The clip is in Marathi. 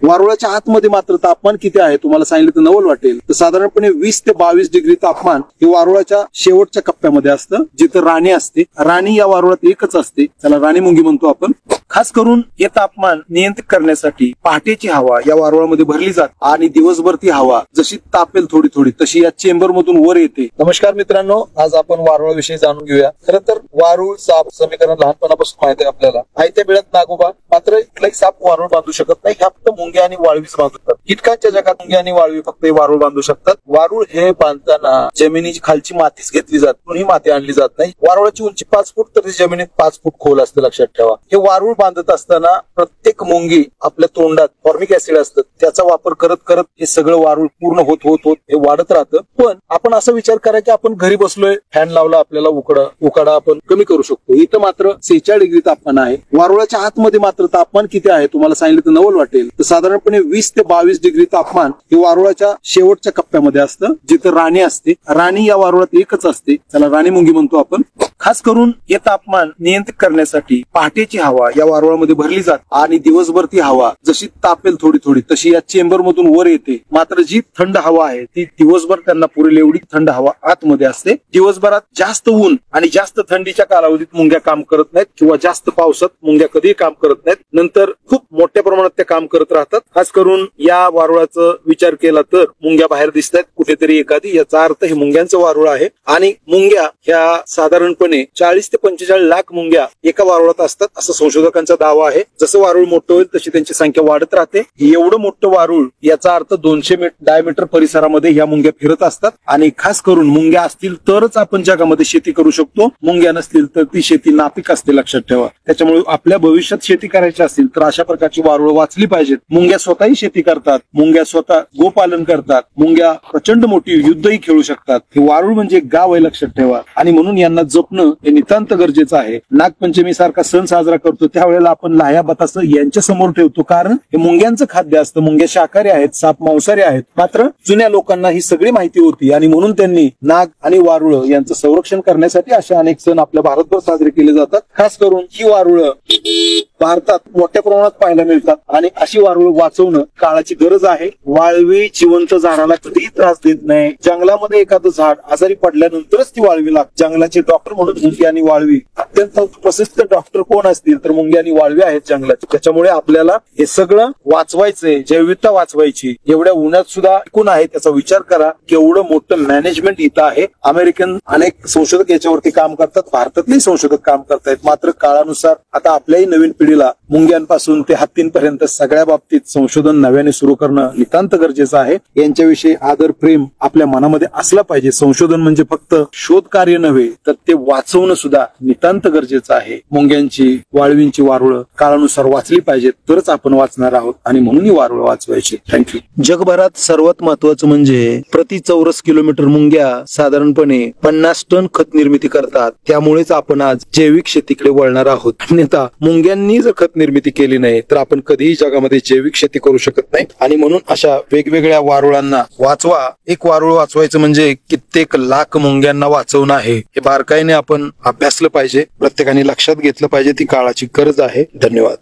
वारुळाच्या आतमध्ये मात्र तापमान किती आहे तुम्हाला सांगितलं तर नवल वाटेल. तर साधारणपणे 20 ते 22 डिग्री तापमान हे वारुळाच्या शेवटच्या कप्प्यामध्ये असतं, जिथं राणी असते. राणी या वारुळात एकच असते, त्याला राणी मुंगी म्हणतो आपण. खास करून हे तापमान नियंत्रित करण्यासाठी पहाटेची हवा या वारुळामध्ये भरली जाते आणि दिवसभर ती हवा जशी तापेल थोडी थोडी तशी या चेंबर मधून वर येते. नमस्कार मित्रांनो, आज आपण वारुळाविषयी जाणून घेऊया. खरं तर वारुळ साप समीकरण लहानपणापासून माहिती आहे आपल्याला. आयत्या बिळात नागोबा, मात्र इथला साप वारुळ बांधू शकत नाही. ह्या फक्त मुंग्या आणि वाळवीच बांधतात. कीटकांच्या जगात मुंग्या आणि वाळवी फक्त वारुळ बांधू शकतात. वारुळ हे बांधताना जमिनीची खालची मातीच घेतली जाते, ही माती आणली जात नाही. वारुळाची उंची 5 फूट तर जमिनीत 5 फूट खोल असते, लक्षात ठेवा. हे वारुळ बांधत असताना प्रत्येक मुंगी आपल्या तोंडात फॉर्मिक ऍसिड असतं, त्याचा वापर करत करत हे सगळं वारुळ पूर्ण होत होत होत हे वाढत राहतं. पण आपण असा विचार करा की आपण घरी बसलोय, फॅन लावला, आपल्याला उकाडा आपण कमी करू शकतो. इथं मात्र 46 डिग्री तापमान आहे. वारुळाच्या आतमध्ये मात्र तापमान किती आहे तुम्हाला सांगितलं तर नवल वाटेल. तर साधारणपणे 20 ते 22 डिग्री तापमान हे वारुळाच्या शेवटच्या कप्प्यामध्ये असतं, जिथं राणी असते. राणी या वारुळात एकच असते, त्याला राणी मुंगी म्हणतो आपण. खास करून हे तापमान नियंत्रित करण्यासाठी पहाटेची हवा या वारुळामध्ये भरली जाते आणि दिवसभर ती हवा जशी तापेल थोडी थोडी तशी या चेंबर मधून वर येते. मात्र जी थंड हवा आहे ती दिवसभर त्यांना पुरेल एवढी थंड हवा आतमध्ये असते. दिवसभरात जास्त ऊन आणि जास्त थंडीच्या कालावधीत मुंग्या काम करत नाहीत किंवा जास्त पावसात मुंग्या कधीही काम करत नाहीत. नंतर खूप मोठ्या प्रमाणात त्या काम करत राहतात. खास करून या वारुळाचा विचार केला तर मुंग्या बाहेर दिसत आहेत कुठेतरी एखादी, याचा अर्थ हे मुंग्यांचं वारुळ आहे. आणि मुंग्या ह्या साधारणपणे 40 ते 45 लाख मुंग्या एका वारुळात असतात असं संशोधकांचा दावा आहे. जसं वारुळ मोठं होईल तशी त्यांची संख्या वाढत राहते. एवढं मोठं वारुळ, याचा अर्थ 200 डायमीटर परिसरामध्ये ह्या मुंग्या फिरत असतात. आणि खास करून मुंग्या असतील तरच आपण जगामध्ये शेती करू शकतो, मुंग्या नसतील तर ती शेती नापीक असते, लक्षात ठेवा. त्याच्यामुळे आपल्या भविष्यात शेती करायची असेल तर अशा प्रकारची वारुळ वाचली पाहिजेत. मुंग्या स्वतःही शेती करतात, मुंग्या स्वतः गोपालन करतात, मुंग्या प्रचंड मोठी युद्धही खेळू शकतात. हे वारुळ म्हणजे गाव आहे, लक्षात ठेवा. आणि म्हणून यांना जपणं हे नितांत गरजेचं आहे. नागपंचमी सारखा सण साजरा करतो त्यावेळेला आपण लाह्या बतास यांच्या समोर ठेवतो, कारण हे मुंग्यांचं खाद्य असतं. मुंग्या शाकाहारी आहेत, साप मांसाहारी आहेत. मात्र जुन्या लोकांना ही सगळी माहिती होती आणि म्हणून त्यांनी नाग आणि वारुळ यांचं संरक्षण करण्यासाठी असे अनेक सण आपल्या भारतभर साजरे केले जातात. खास करून ही वारुळ भारतात मोठ्या प्रमाणात पाहायला मिळतात आणि अशी वारुळ वाचवणं काळाची गरज आहे. वाळवी जिवंत झाडाला कधीही त्रास देत नाही. जंगलामध्ये एखादं झाड आजारी पडल्यानंतरच ती वाळवी लागते. जंगलाचे डॉक्टर म्हणून मुंगी आणि वाळवी अत्यंत प्रसिद्ध डॉक्टर कोण असतील तर मुंगी आणि वाळवी आहेत जंगलाची. त्याच्यामुळे आपल्याला हे सगळं वाचवायचंय, जैविकता वाचवायची. एवढ्या उन्हात सुद्धा टिकून आहे त्याचा विचार करा. केवढं मोठं मॅनेजमेंट इथं आहे. अमेरिकन अनेक संशोधक याच्यावरती काम करतात, भारतातले संशोधक काम करतायत. मात्र काळानुसार आता आपल्याही नवीन पिढीला मुंग्यांपासून ते हत्तींपर्यंत सगळ्या बाबतीत संशोधन नव्याने सुरू करणं नितांत गरजेचं आहे. यांच्याविषयी आदर प्रेम आपल्या मनामध्ये असलं पाहिजे. संशोधन म्हणजे फक्त शोध कार्य नव्हे तर ते वाचवणं सुद्धा नितांत गरजेचं आहे. मुंग्यांची, वाळवींची वारुळ काळानुसार वाचली पाहिजेत तरच आपण वाचणार आहोत आणि म्हणून ही वारुळ वाचवायची. थँक्यू. जगभरात सर्वात महत्वाचं म्हणजे प्रति चौरस किलोमीटर मुंग्या साधारणपणे 50 टन खत निर्मिती करतात. त्यामुळेच आपण आज जैविक शेतीकडे वळणार आहोत. अन्यथा मुंग्यांनी जर खत निर्मिती केली नाही तर आपण कधीही जगामध्ये जैविक शेती करू शकत नाही. आणि म्हणून अशा वेगवेगळ्या वारुळांना वाचवा. एक वारुळ वाचवायचं म्हणजे कित्येक लाख मुंग्यांना वाचवणं आहे. हे बारकाईने आपण अभ्यासलं पाहिजे, प्रत्येकाने लक्षात घेतलं पाहिजे. ती काळाची गरज आहे. धन्यवाद.